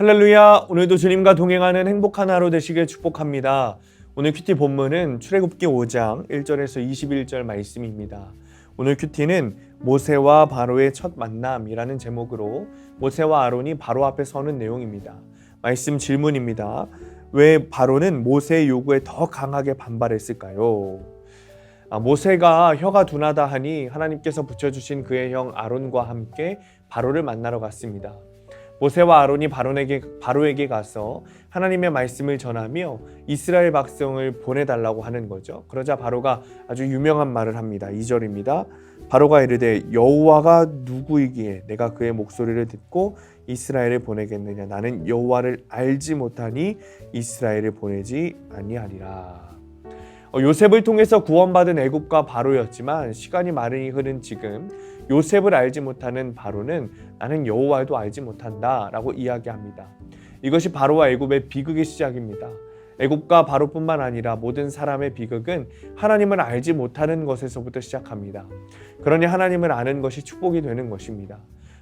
할렐루야. 오늘도 주님과 동행하는 행복한 하루 되시길 축복합니다. 오늘 큐티 본문은 출애굽기 5장 1절에서 21절 말씀입니다. 오늘 큐티는 모세와 바로의 첫 만남이라는 제목으로 모세와 아론이 바로 앞에 서는 내용입니다. 말씀 질문입니다. 왜 바로는 모세의 요구에 더 강하게 반발했을까요? 모세가 혀가 둔하다 하니 하나님께서 붙여주신 그의 형 아론과 함께 바로를 만나러 갔습니다. 모세와 아론이 바로에게 가서 하나님의 말씀을 전하며 이스라엘 백성을 보내달라고 하는 거죠. 그러자 바로가 아주 유명한 말을 합니다. 2절입니다. 바로가 이르되 여호와가 누구이기에 내가 그의 목소리를 듣고 이스라엘을 보내겠느냐. 나는 여호와를 알지 못하니 이스라엘을 보내지 아니하리라. 요셉을 통해서 구원받은 애굽과 바로였지만 시간이 많이 흐른 지금 요셉을 알지 못하는 바로는 나는 여호와도 알지 못한다 라고 이야기합니다. 이것이 바로와 애굽의 비극의 시작입니다. 애굽과 바로뿐만 아니라 모든 사람의 비극은 하나님을 알지 못하는 것에서부터 시작합니다. 그러니 하나님을 아는 것이 축복이 되는 것입니다.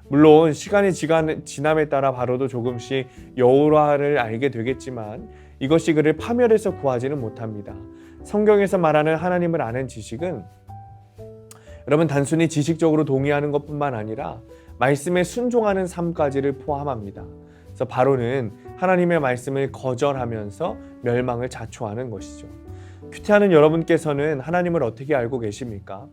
물론 시간이 지남에 따라 바로도 조금씩 여호와를 알게 되겠지만 이것이 그를 파멸해서 구하지는 못합니다. 성경에서 말하는 하나님을 아는 지식은 여러분 단순히 지식적으로 동의하는 것뿐만 아니라 말씀에 순종하는 삶까지를 포함합니다. 그래서 바로는 하나님의 말씀을 거절하면서 멸망을 자초하는 것이죠. 큐티하는 여러분께서는 하나님을 어떻게 알고 계십니까?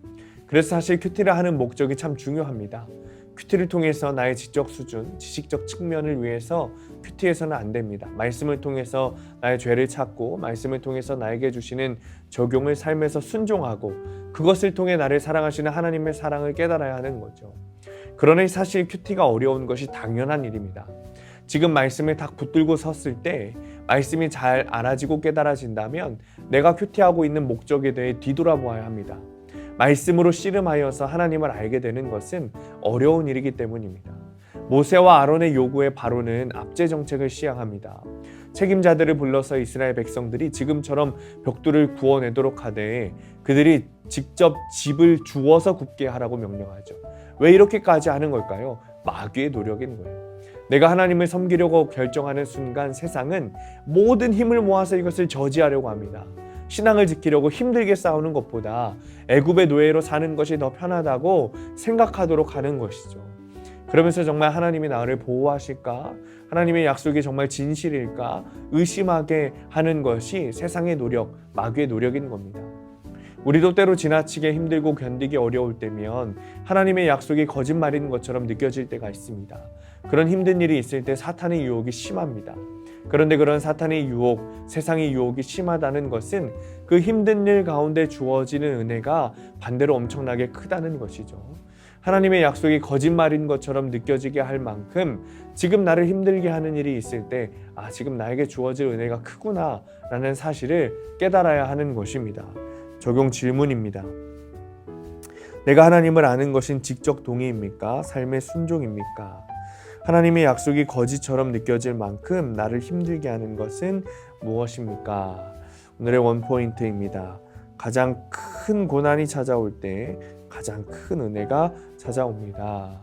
그래서 사실 큐티를 하는 목적이 참 중요합니다. 큐티를 통해서 나의 지적 수준, 지식적 측면을 위해서 큐티해서는 안 됩니다. 말씀을 통해서 나의 죄를 찾고 말씀을 통해서 나에게 주시는 적용을 삶에서 순종하고 그것을 통해 나를 사랑하시는 하나님의 사랑을 깨달아야 하는 거죠. 그러니 사실 큐티가 어려운 것이 당연한 일입니다. 지금 말씀을 딱 붙들고 섰을 때 말씀이 잘 알아지고 깨달아진다면 내가 큐티하고 있는 목적에 대해 뒤돌아보아야 합니다. 말씀으로 씨름하여서 하나님을 알게 되는 것은 어려운 일이기 때문입니다. 모세와 아론의 요구에 바로는 압제 정책을 시행합니다. 책임자들을 불러서 이스라엘 백성들이 지금처럼 벽돌을 구워내도록 하되 그들이 직접 집을 주워서 굽게 하라고 명령하죠. 왜 이렇게까지 하는 걸까요? 마귀의 노력인 거예요. 내가 하나님을 섬기려고 결정하는 순간 세상은 모든 힘을 모아서 이것을 저지하려고 합니다. 신앙을 지키려고 힘들게 싸우는 것보다 애굽의 노예로 사는 것이 더 편하다고 생각하도록 하는 것이죠. 그러면서 정말 하나님이 나를 보호하실까? 하나님의 약속이 정말 진실일까? 의심하게 하는 것이 세상의 노력, 마귀의 노력인 겁니다. 우리도 때로 지나치게 힘들고 견디기 어려울 때면 하나님의 약속이 거짓말인 것처럼 느껴질 때가 있습니다. 그런 힘든 일이 있을 때 사탄의 유혹이 심합니다. 그런데 그런 사탄의 유혹, 세상의 유혹이 심하다는 것은 그 힘든 일 가운데 주어지는 은혜가 반대로 엄청나게 크다는 것이죠. 하나님의 약속이 거짓말인 것처럼 느껴지게 할 만큼 지금 나를 힘들게 하는 일이 있을 때 지금 나에게 주어질 은혜가 크구나 라는 사실을 깨달아야 하는 것입니다. 적용 질문입니다. 내가 하나님을 아는 것은 지적 동의입니까? 삶의 순종입니까? 하나님의 약속이 거짓처럼 느껴질 만큼 나를 힘들게 하는 것은 무엇입니까? 오늘의 원포인트입니다. 가장 큰 고난이 찾아올 때 가장 큰 은혜가 찾아옵니다.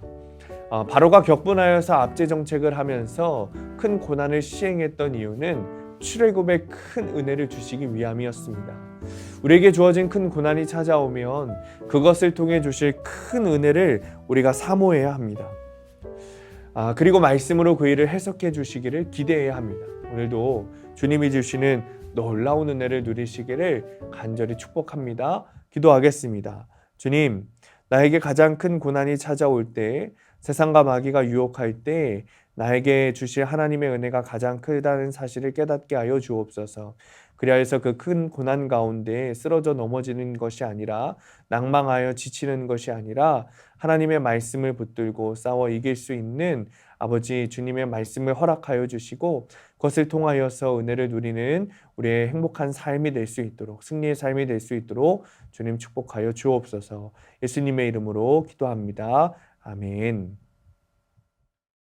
바로가 격분하여서 압제 정책을 하면서 큰 고난을 시행했던 이유는 출애굽에 큰 은혜를 주시기 위함이었습니다. 우리에게 주어진 큰 고난이 찾아오면 그것을 통해 주실 큰 은혜를 우리가 사모해야 합니다. 그리고 말씀으로 그 일을 해석해 주시기를 기대해야 합니다. 오늘도 주님이 주시는 놀라운 은혜를 누리시기를 간절히 축복합니다. 기도하겠습니다. 주님, 나에게 가장 큰 고난이 찾아올 때, 세상과 마귀가 유혹할 때 나에게 주실 하나님의 은혜가 가장 크다는 사실을 깨닫게 하여 주옵소서. 그리하여서 그 큰 고난 가운데 쓰러져 넘어지는 것이 아니라 낭망하여 지치는 것이 아니라 하나님의 말씀을 붙들고 싸워 이길 수 있는 아버지 주님의 말씀을 허락하여 주시고 그것을 통하여서 은혜를 누리는 우리의 행복한 삶이 될 수 있도록 승리의 삶이 될 수 있도록 주님 축복하여 주옵소서. 예수님의 이름으로 기도합니다. 아멘.